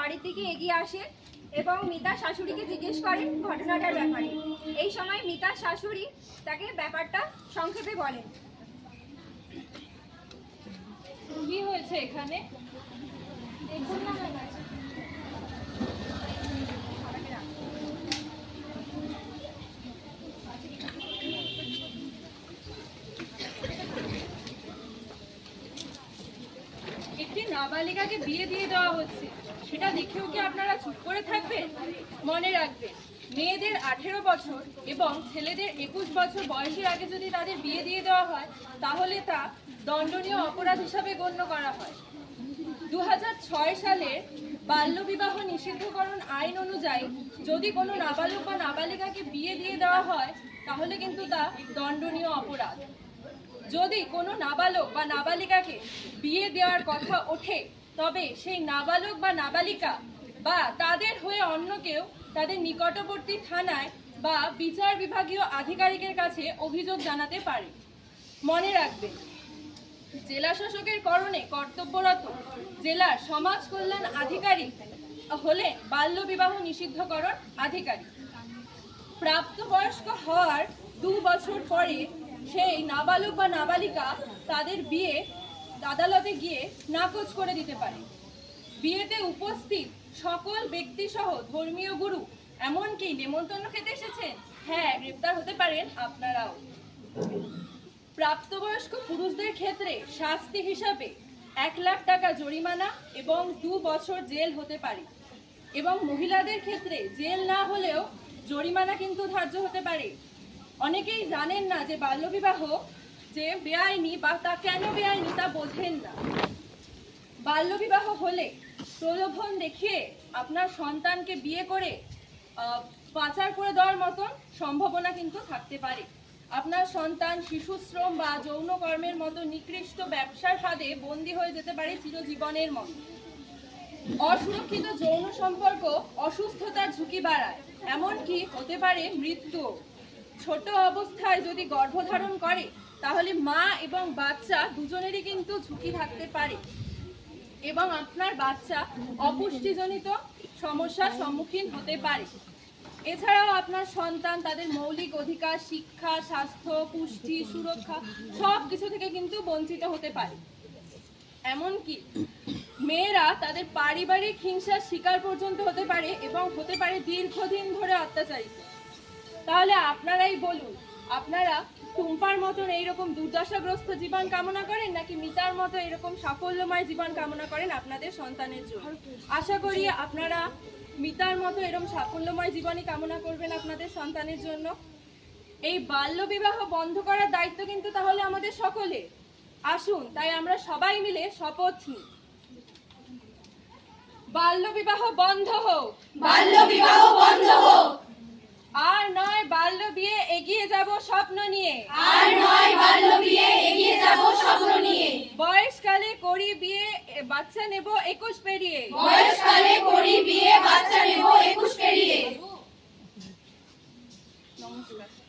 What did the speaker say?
বাড়ির দিকে এগিয়ে আসে এবং মিতার শাশুড়িকে জিজ্ঞেস করেন ঘটনাটার ব্যাপারে। এই সময় মিতার শাশুড়ি তাকে ব্যাপারটা সংক্ষেপে বলেন। কি হয়েছে এখানে? দেখুন না একটি নাবালিকাকে বিয়ে দিয়ে দেওয়া হচ্ছে, সেটা দেখেও কি আপনারা চুপ করে থাকবেন? মনে রাখবেন, মেয়েদের 18 বছর এবং ছেলেদের 21 বছর বয়সের আগে যদি তাদের বিয়ে দিয়ে দেওয়া হয় তাহলে তা দণ্ডনীয় অপরাধ হিসাবে গণ্য করা হয়। 2006 সালের বাল্যবিবাহ নিষিদ্ধকরণ আইন অনুযায়ী যদি কোনো নাবালক বা নাবালিকাকে বিয়ে দিয়ে দেওয়া হয় তাহলে কিন্তু তা দণ্ডনীয় অপরাধ। যদি কোনো নাবালক বা নাবালিকাকে বিয়ে দেওয়ার কথা ওঠে তবে সেই নাবালক বা নাবালিকা বা তাদের হয়ে অন্য কেউ তাদের নিকটবর্তী থানায় বা বিচার বিভাগীয় আধিকারিকের কাছে অভিযোগ জানাতে পারে। মনে রাখবেন, জেলা শাসকের করণে কর্তব্যরত জেলার সমাজ কল্যাণ আধিকারিক হলে বাল্যবিবাহ নিষিদ্ধকরণ আধিকারিক। প্রাপ্তবয়স্ক হওয়ার 2 বছর পরে সেই নাবালক বা নাবালিকা তাদের বিয়ে আদালতে গিয়ে নাকচ করে দিতে পারে। বিয়েতে উপস্থিত সকল ব্যক্তি সহ ধর্মীয় গুরু এমনকি নেমন্তন্ন খেতে এসেছেন, হ্যাঁ, গ্রেপ্তার হতে পারেন আপনারাও। প্রাপ্তবয়স্ক পুরুষদের ক্ষেত্রে শাস্তি হিসাবে 1 লাখ টাকা জরিমানা এবং 2 বছর জেল হতে পারে এবং মহিলাদের ক্ষেত্রে জেল না হলেও জরিমানা কিন্তু ধার্য হতে পারে। অনেকেই জানেন না যে বাল্যবিবাহ যে বেআইনি বা তা কেন বেআইনি তা বোঝেন না। বাল্যবিবাহ হলে প্রলোভন দেখিয়ে আপনার সন্তানকে বিয়ে করে পাচার করে দেওয়ার মতন সম্ভাবনা কিন্তু থাকতে পারে। আপনার সন্তান শিশুশ্রম বা যৌনকর্মের মতো নিকৃষ্ট ব্যবসার ফাঁদে বন্দী হয়ে যেতে পারে চিরজীবনের মতো। অসুরক্ষিত যৌন সম্পর্ক অসুস্থতার ঝুঁকি বাড়ায়, এমনকি হতে পারে মৃত্যু। ছোট অবস্থায় যদি গর্ভধারণ করে তাহলে মা এবং বাচ্চা দুজনেরই কিন্তু ঝুঁকি থাকতে পারে এবং আপনার বাচ্চা অপুষ্টিজনিত সমস্যার সম্মুখীন হতে পারে। এছাড়াও আপনার সন্তান তাদের মৌলিক অধিকার, শিক্ষা, স্বাস্থ্য, পুষ্টি, সুরক্ষা সব কিছু থেকে কিন্তু বঞ্চিত হতে পারে। এমনকি মেয়েরা তাদের পারিবারিক হিংসার শিকার পর্যন্ত হতে পারে এবং হতে পারে দীর্ঘদিন ধরে অত্যাচারিত। তাহলে আপনারাই বলুন, আপনারা টুম্পার মতন এইরকম দুর্দশাগ্রস্ত জীবন কামনা করেন নাকি মিতার মতো এরকম সাফল্যময় জীবন কামনা করেন আপনাদের সন্তানের জন্য? আশা করি আপনারা মিতার মতো এরকম সাফল্যময় জীবনই কামনা করবেন আপনাদের সন্তানের জন্য। এই বাল্যবিবাহ বন্ধ করার দায়িত্ব কিন্তু তাহলে আমাদের সকলের। আসুন তাই আমরা সবাই মিলে শপথ নিই। বাল্যবিবাহ বন্ধ হোক, বাল্যবিবাহ বন্ধ হোক। আর নয় বাল্য বিয়ে, এগিয়ে যাব স্বপ্ন নিয়ে। আর নয় বাল্য বিয়ে, এগিয়ে যাব স্বপ্ন নিয়ে। বয়সকালে করি বিয়ে, বাচ্চা নেব 21 পেরিয়ে। বয়সকালে করি বিয়ে, বাচ্চা নেব 21 পেরিয়ে। নমস্কার।